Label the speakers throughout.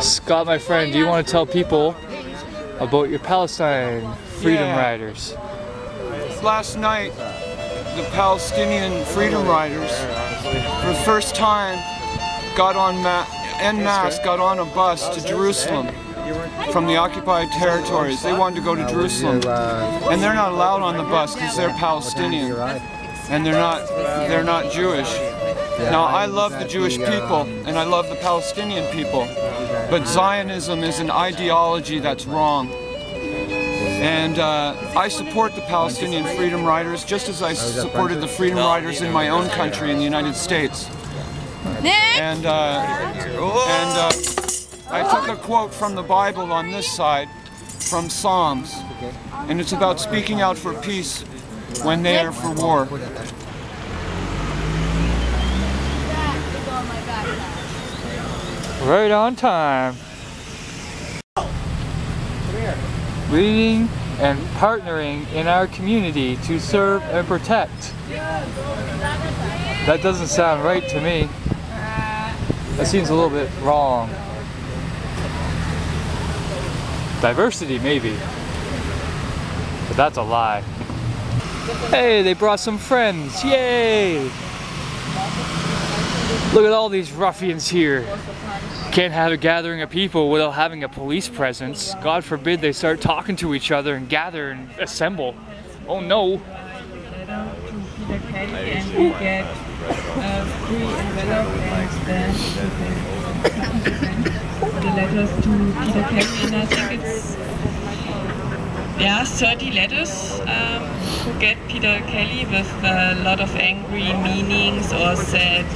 Speaker 1: Scott, my friend, do you want to tell people about your Palestine Freedom Riders?
Speaker 2: Last night, the Palestinian Freedom Riders, for the first time, got on en masse got on a bus to Jerusalem from the occupied territories. They wanted to go to Jerusalem, and they're not allowed on the bus because they're Palestinian, and they're not Jewish. Now, I love the Jewish people, and I love the Palestinian people, but Zionism is an ideology that's wrong. And I support the Palestinian Freedom Riders just as I supported the Freedom Riders in my own country, in the United States. And I took a quote from the Bible on this side, from Psalms, and it's about speaking out for peace when they are for war.
Speaker 1: Right on time. Leading and partnering in our community to serve and protect. That doesn't sound right to me. That seems a little bit wrong. Diversity, maybe. But that's a lie. Hey, they brought some friends. Yay! Look at all these ruffians here. Can't have a gathering of people without having a police presence. God forbid they start talking to each other and gather and assemble. Oh no.
Speaker 3: Yeah, 30 letters who get Peter Kelly with a lot of angry meanings or said.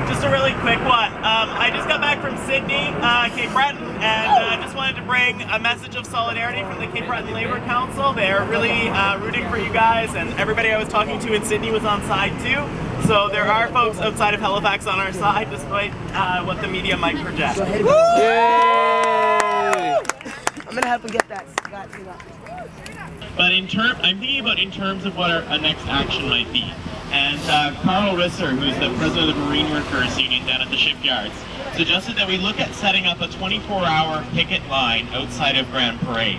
Speaker 4: Just a really quick one. I just got back from Sydney, Cape Breton, and I just wanted to bring a message of solidarity from the Cape Breton Labour Council. They're really rooting for you guys, and everybody I was talking to in Sydney was on side too. So there are folks outside of Halifax on our side, despite what the media might project.
Speaker 1: Yay!
Speaker 5: I'm gonna help him get that.
Speaker 4: But I'm thinking about in terms of what our next action might be. And Carl Risser, who's the president of the Marine Workers Union down at the shipyards, suggested that we look at setting up a 24-hour picket line outside of Grand Parade.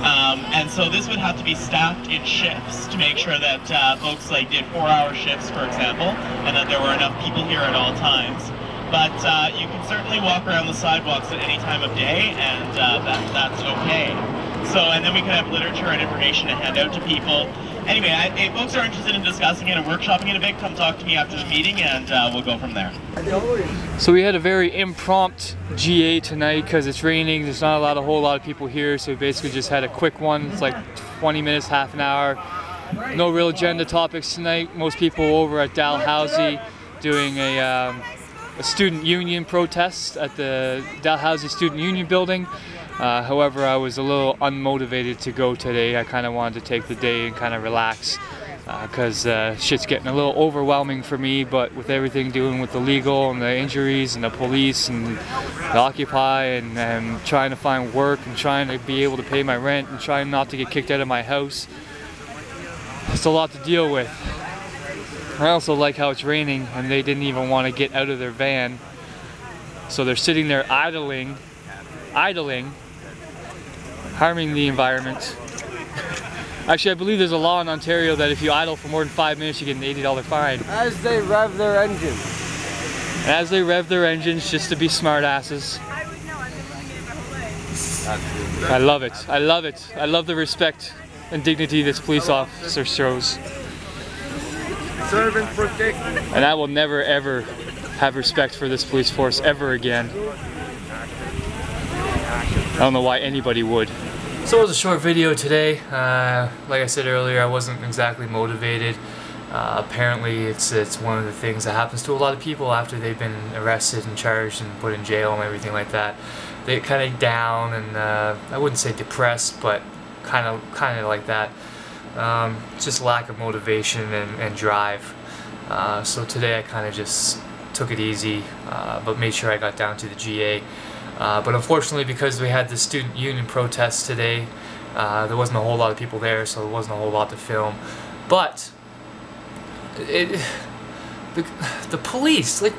Speaker 4: And so this would have to be staffed in shifts to make sure that folks did 4-hour shifts, for example, and that there were enough people here at all times. But you can certainly walk around the sidewalks at any time of day, and that's okay. So, and then we can have literature and information to hand out to people. Anyway, if folks are interested in discussing it and workshopping it a bit, come talk to me after the meeting, and we'll go from there.
Speaker 1: So we had a very impromptu GA tonight because it's raining. There's not a whole lot of people here, so we basically just had a quick one. It's like 20 minutes, half an hour. No real agenda topics tonight. Most people over at Dalhousie doing a student union protest at the Dalhousie Student Union building. However, I was a little unmotivated to go today. I kind of wanted to take the day and kind of relax because shit's getting a little overwhelming for me, but with everything doing with the legal and the injuries and the police and the Occupy and trying to find work and trying to be able to pay my rent and trying not to get kicked out of my house, it's a lot to deal with. I also like how it's raining and they didn't even want to get out of their van, so they're sitting there idling, harming the environment. Actually, I believe there's a law in Ontario that if you idle for more than 5 minutes, you get an $80 fine.
Speaker 5: As they rev their engines.
Speaker 1: As they rev their engines just to be smart asses. I love it. I love it. I love the respect and dignity this police officer shows.
Speaker 5: Serve and protect.
Speaker 1: And I will never ever have respect for this police force ever again. I don't know why anybody would. So it was a short video today. Like I said earlier, I wasn't exactly motivated. Apparently it's one of the things that happens to a lot of people after they've been arrested and charged and put in jail and everything like that. They get kind of down and I wouldn't say depressed, but kind of like that. Just lack of motivation and drive. So today I kind of just took it easy, but made sure I got down to the GA. But unfortunately, because we had the student union protest today, there wasn't a whole lot of people there, so there wasn't a whole lot to film. But the police, like,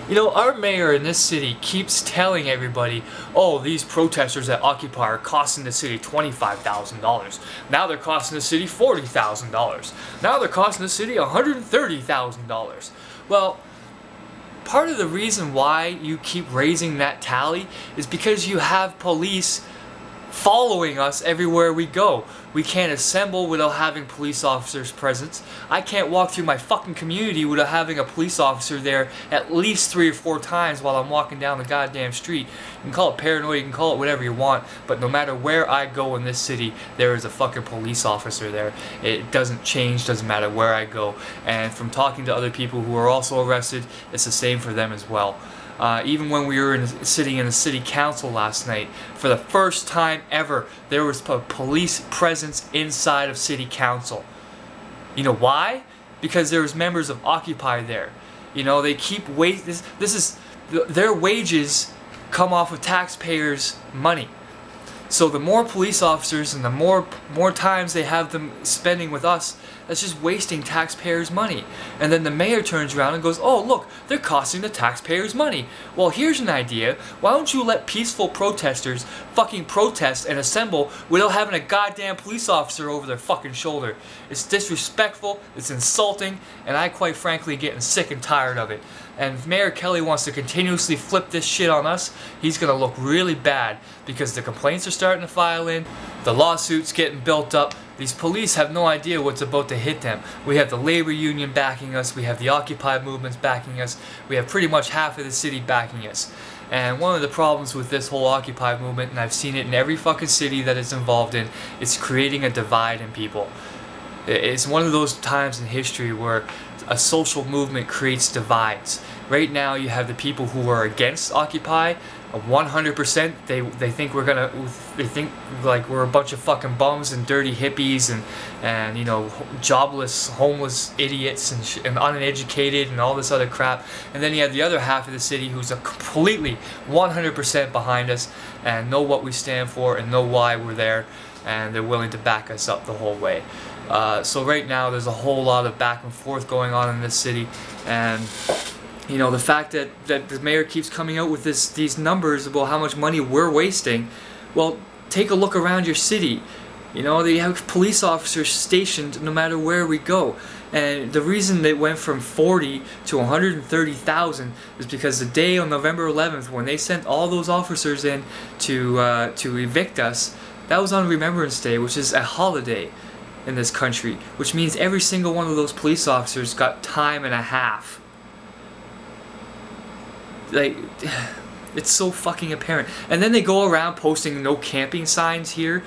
Speaker 1: You know, our mayor in this city keeps telling everybody, oh, these protesters at Occupy are costing the city $25,000. Now they're costing the city $40,000. Now they're costing the city $130,000. Well, part of the reason why you keep raising that tally is because you have police following us everywhere we go. We can't assemble without having police officers present. I can't walk through my fucking community without having a police officer there at least 3 or 4 times while I'm walking down the goddamn street. You can call it paranoid, you can call it whatever you want, but no matter where I go in this city, there is a fucking police officer there. It doesn't change, doesn't matter where I go. And from talking to other people who are also arrested, it's the same for them as well. Even when we were sitting in the city council last night, for the first time ever, there was a police presence inside of city council. You know why? Because there was members of Occupy there. You know, they keep their wages come off of taxpayers' money. So the more police officers and the more times they have them spending with us, that's just wasting taxpayers' money. And then the mayor turns around and goes, oh look, they're costing the taxpayers money. Well, here's an idea. Why don't you let peaceful protesters fucking protest and assemble without having a goddamn police officer over their fucking shoulder? It's disrespectful, it's insulting, and I quite frankly getting sick and tired of it. And if Mayor Kelly wants to continuously flip this shit on us, he's gonna look really bad because the complaints are starting to file in, the lawsuits getting built up. These police have no idea what's about to hit them. We have the labor union backing us, we have the Occupy movements backing us, we have pretty much half of the city backing us. And one of the problems with this whole Occupy movement, and I've seen it in every fucking city that it's involved in, it's creating a divide in people. It's one of those times in history where a social movement creates divides. Right now you have the people who are against Occupy, 100%. They think like we're a bunch of fucking bums and dirty hippies and you know, jobless, homeless idiots and uneducated and all this other crap. And then you have the other half of the city who's a completely 100% behind us and know what we stand for and know why we're there, and they're willing to back us up the whole way. So right now there's a whole lot of back and forth going on in this city, and you know, the fact that the mayor keeps coming out with these numbers about how much money we're wasting, well, take a look around your city. You know, they have police officers stationed no matter where we go. And the reason they went from 40 to 130,000 is because the day on November 11th when they sent all those officers in to evict us, that was on Remembrance Day, which is a holiday in this country, which means every single one of those police officers got time and a half. Like, it's so fucking apparent. And then they go around posting no camping signs here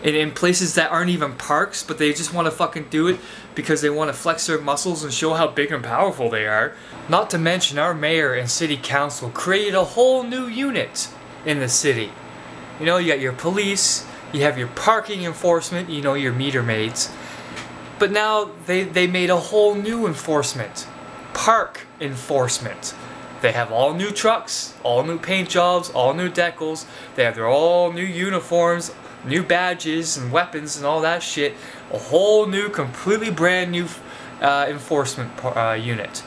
Speaker 1: in places that aren't even parks, but they just want to fucking do it because they want to flex their muscles and show how big and powerful they are. Not to mention our mayor and city council created a whole new unit in the city. You know, you got your police, you have your parking enforcement, you know, your meter maids. But now they made a whole new enforcement. Park enforcement. They have all new trucks, all new paint jobs, all new decals. They have their all new uniforms, new badges and weapons and all that shit. A whole new, completely brand new enforcement unit.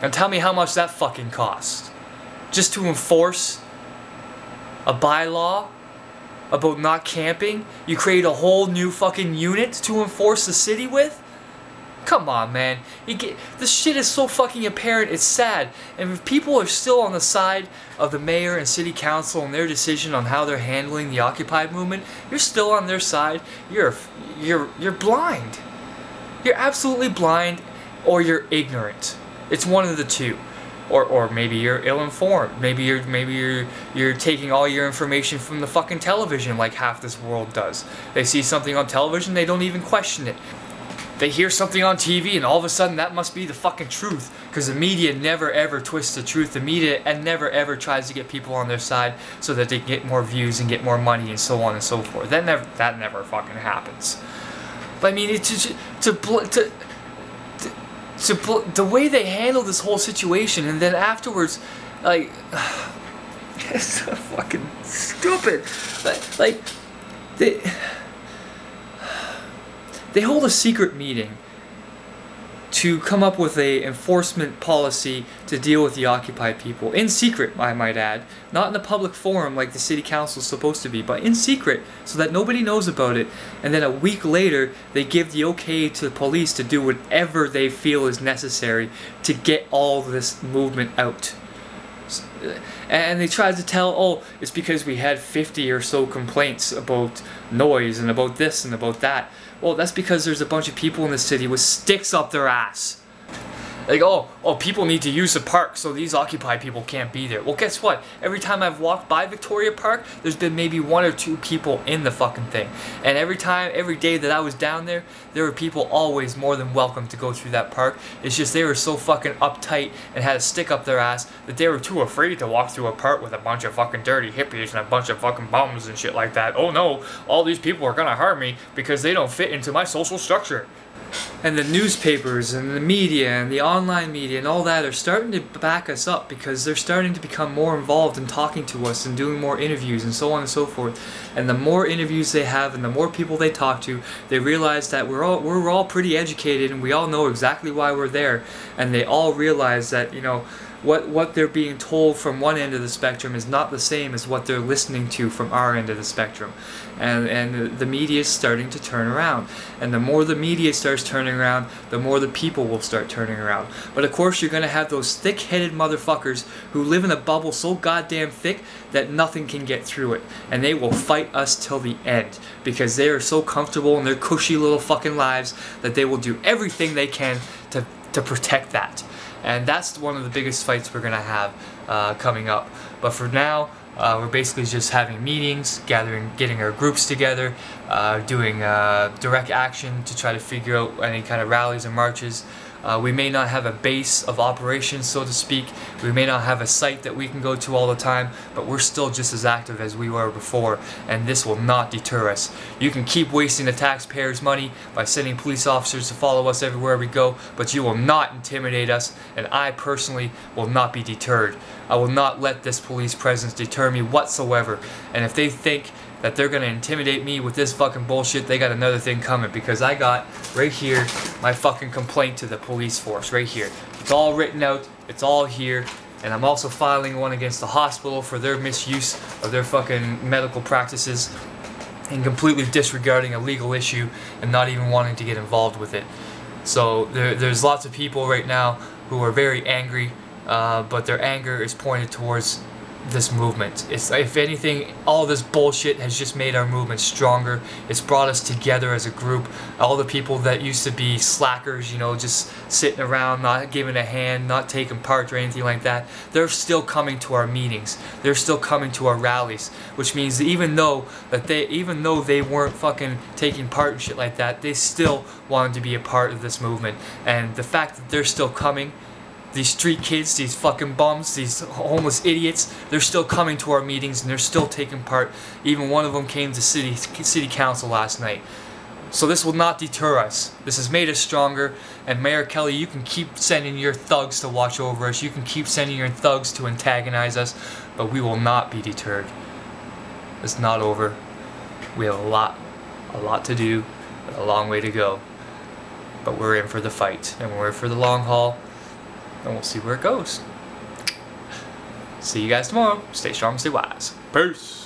Speaker 1: And tell me how much that fucking costs. Just to enforce a bylaw about not camping? You create a whole new fucking unit to enforce the city with? Come on, man. This shit is so fucking apparent, it's sad. And if people are still on the side of the mayor and city council and their decision on how they're handling the Occupy movement, you're still on their side. You're blind. You're absolutely blind, or you're ignorant. It's one of the two. Or maybe you're ill-informed. Maybe you're taking all your information from the fucking television like half this world does. They see something on television, they don't even question it. They hear something on TV and all of a sudden that must be the fucking truth, because the media never ever twists the truth. The media never ever tries to get people on their side so that they can get more views and get more money and so on and so forth. That never fucking happens. But I mean, the way they handle this whole situation, and then afterwards, like, it's so fucking stupid. Like they hold a secret meeting to come up with a enforcement policy to deal with the occupied people in secret, I might add, not in a public forum like the city council is supposed to be, but in secret so that nobody knows about it. And then a week later they give the okay to the police to do whatever they feel is necessary to get all this movement out. And they tried to tell, oh, it's because we had 50 or so complaints about noise and about this and about that. Well, that's because there's a bunch of people in the city with sticks up their ass. Like, oh, people need to use the park so these occupied people can't be there. Well, guess what? Every time I've walked by Victoria Park, there's been maybe 1 or 2 people in the fucking thing. And every day that I was down there, there were people always more than welcome to go through that park. It's just they were so fucking uptight and had a stick up their ass that they were too afraid to walk through a park with a bunch of fucking dirty hippies and a bunch of fucking bums and shit like that. Oh no, all these people are gonna harm me because they don't fit into my social structure. And the newspapers and the media and the online media and all that are starting to back us up because they're starting to become more involved in talking to us and doing more interviews and so on and so forth. And the more interviews they have and the more people they talk to, they realize that we're all pretty educated and we all know exactly why we're there. And they all realize that, you know, what they're being told from one end of the spectrum is not the same as what they're listening to from our end of the spectrum. And the media is starting to turn around. And the more the media starts turning around, the more the people will start turning around. But of course you're going to have those thick-headed motherfuckers who live in a bubble so goddamn thick that nothing can get through it. And they will fight us till the end. Because they are so comfortable in their cushy little fucking lives that they will do everything they can to protect that. And that's one of the biggest fights we're going to have coming up. But for now, we're basically just having meetings, getting our groups together, doing direct action to try to figure out any kind of rallies and marches. We may not have a base of operations, so to speak. We may not have a site that we can go to all the time, but we're still just as active as we were before, and this will not deter us. You can keep wasting the taxpayers' money by sending police officers to follow us everywhere we go, but you will not intimidate us, and I personally will not be deterred. I will not let this police presence deter me whatsoever, and if they think that they're going to intimidate me with this fucking bullshit, they got another thing coming, because I got, right here, my fucking complaint to the police force, right here. It's all written out, it's all here, and I'm also filing one against the hospital for their misuse of their fucking medical practices and completely disregarding a legal issue and not even wanting to get involved with it. So there's lots of people right now who are very angry, but their anger is pointed towards this movement. It's, if anything, all this bullshit has just made our movement stronger. It's brought us together as a group. All the people that used to be slackers, you know, just sitting around, not giving a hand, not taking part or anything like that, they're still coming to our meetings. They're still coming to our rallies, which means that even though they weren't fucking taking part in shit like that, they still wanted to be a part of this movement. And the fact that they're still coming, these street kids, these fucking bums, these homeless idiots, they're still coming to our meetings and they're still taking part. Even one of them came to city council last night. So this will not deter us. This has made us stronger, and Mayor Kelly, you can keep sending your thugs to watch over us, you can keep sending your thugs to antagonize us, but we will not be deterred. It's not over. We have a lot to do, a long way to go. But we're in for the fight, and we're in for the long haul. And we'll see where it goes. See you guys tomorrow. Stay strong, stay wise. Peace.